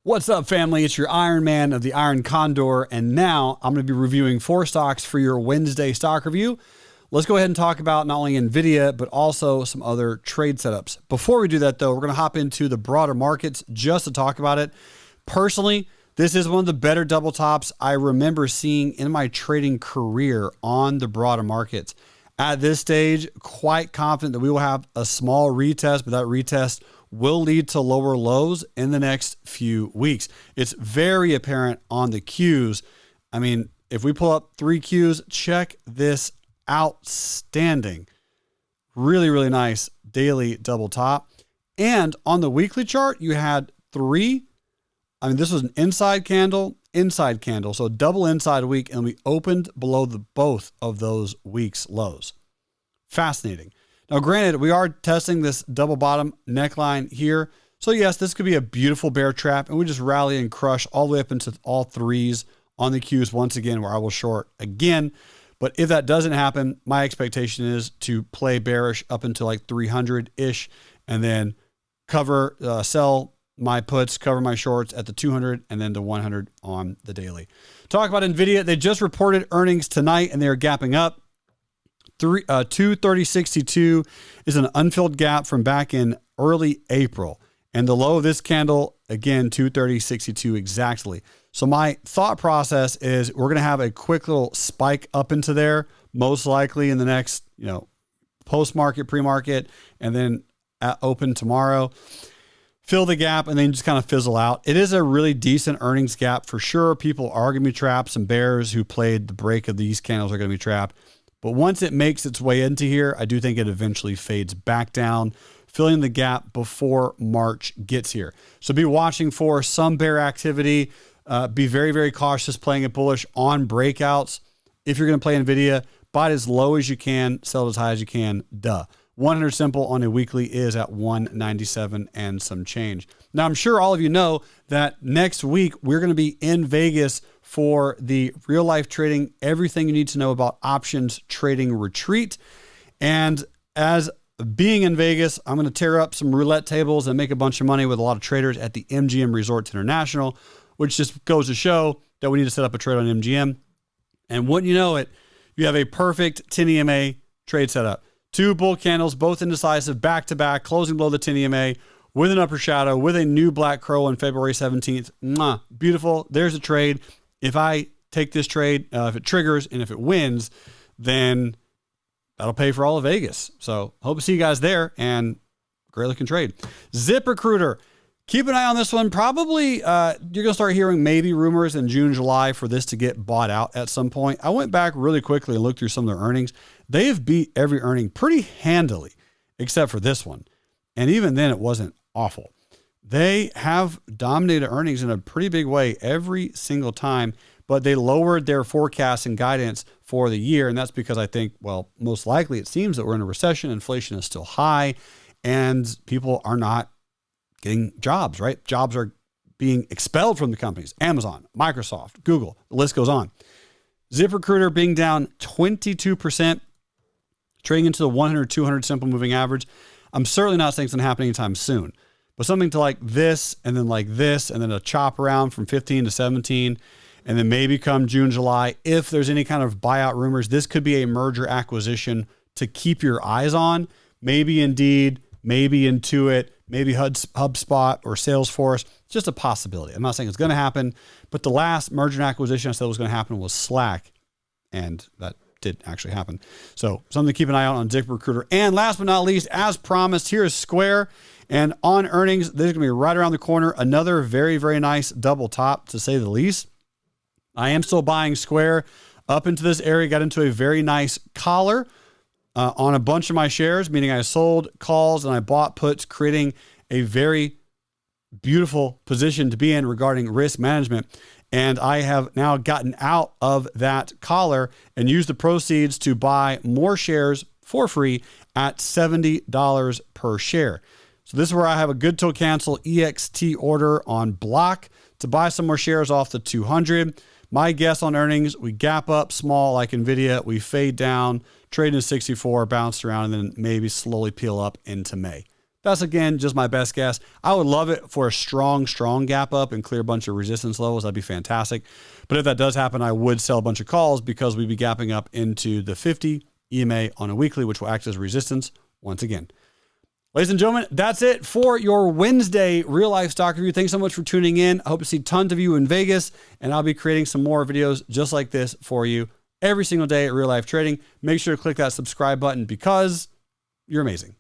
What's up, family? It's your Iron Man of the Iron Condor, and now I'm going to be reviewing 4 stocks for your Wednesday stock review. Let's go ahead and talk about not only NVIDIA, but also some other trade setups. Before we do that, though, we're going to hop into the broader markets just to talk about it. Personally, this is one of the better double tops I remember seeing in my trading career on the broader markets. At this stage, quite confident that we will have a small retest, but that retest will lead to lower lows in the next few weeks. It's very apparent on the Qs. I mean, if we pull up 3 Qs, check this outstanding. Really, really nice daily double top. And on the weekly chart, you had 3. I mean, this was an inside candle, so double inside week, and we opened below both of those weeks' lows. Fascinating. Now, granted, we are testing this double bottom neckline here. So yes, this could be a beautiful bear trap, and we just rally and crush all the way up into all 3s on the Qs once again, where I will short again. But if that doesn't happen, my expectation is to play bearish up until like 300-ish, and then sell my puts, cover my shorts at the 200 and then the 100 on the daily. Talk about NVIDIA. They just reported earnings tonight, and they are gapping up. 230.62 is an unfilled gap from back in early April. And the low of this candle, again, 230.62 exactly. So my thought process is we're going to have a quick little spike up into there, most likely in the next, post-market, pre-market, and then at open tomorrow. Fill the gap and then just kind of fizzle out. It is a really decent earnings gap for sure. People are going to be trapped. Some bears who played the break of these candles are going to be trapped. But once it makes its way into here, I do think it eventually fades back down, filling the gap before March gets here. So be watching for some bear activity. Be very, very cautious playing it bullish on breakouts. If you're going to play NVIDIA, buy it as low as you can, sell it as high as you can. 100 simple on a weekly is at 197 and some change. Now, I'm sure all of you know that next week we're going to be in Vegas for the real life trading, everything you need to know about options trading retreat. And as being in Vegas, I'm going to tear up some roulette tables and make a bunch of money with a lot of traders at the MGM Resorts International, which just goes to show that we need to set up a trade on MGM. And wouldn't you know it, you have a perfect 10 EMA trade setup. 2 bull candles, both indecisive, back-to-back, closing below the 10 EMA with an upper shadow, with a new black crow on February 17th. Mwah, beautiful. There's a trade. If I take this trade, if it triggers and if it wins, then that'll pay for all of Vegas. So hope to see you guys there, and great looking trade. ZipRecruiter. Keep an eye on this one. Probably you're going to start hearing maybe rumors in June, July for this to get bought out at some point. I went back really quickly and looked through some of their earnings. They have beat every earning pretty handily, except for this one. And even then, it wasn't awful. They have dominated earnings in a pretty big way every single time, but they lowered their forecast and guidance for the year. And that's because I think, most likely it seems that we're in a recession. Inflation is still high and people are not getting jobs, right? Jobs are being expelled from the companies. Amazon, Microsoft, Google, the list goes on. ZipRecruiter being down 22%, trading into the 100, 200 simple moving average. I'm certainly not saying it's going to happen anytime soon, but something to like this, and then like this, and then a chop around from 15 to 17, and then maybe come June, July, if there's any kind of buyout rumors, this could be a merger acquisition to keep your eyes on. Maybe Indeed, maybe Intuit, maybe HubSpot or Salesforce. Just a possibility. I'm not saying it's going to happen, but the last merger and acquisition I said was going to happen was Slack, and that did actually happen. So something to keep an eye on ZipRecruiter. And last but not least, as promised, here is Square. And on earnings, this is going to be right around the corner. Another very, very nice double top, to say the least. I am still buying Square up into this area. Got into a very nice collar on a bunch of my shares, meaning I sold calls and I bought puts, creating a very beautiful position to be in regarding risk management. And I have now gotten out of that collar and used the proceeds to buy more shares for free at $70 per share. So this is where I have a good till cancel EXT order on block to buy some more shares off the 200. My guess on earnings, we gap up small like NVIDIA, we fade down, trade in 64, bounce around, and then maybe slowly peel up into May. That's, again, just my best guess. I would love it for a strong gap up and clear a bunch of resistance levels. That'd be fantastic. But if that does happen, I would sell a bunch of calls because we'd be gapping up into the 50 EMA on a weekly, which will act as resistance once again. Ladies and gentlemen, that's it for your Wednesday real life stock review. Thanks so much for tuning in. I hope to see tons of you in Vegas, and I'll be creating some more videos just like this for you every single day at Real Life Trading. Make sure to click that subscribe button because you're amazing.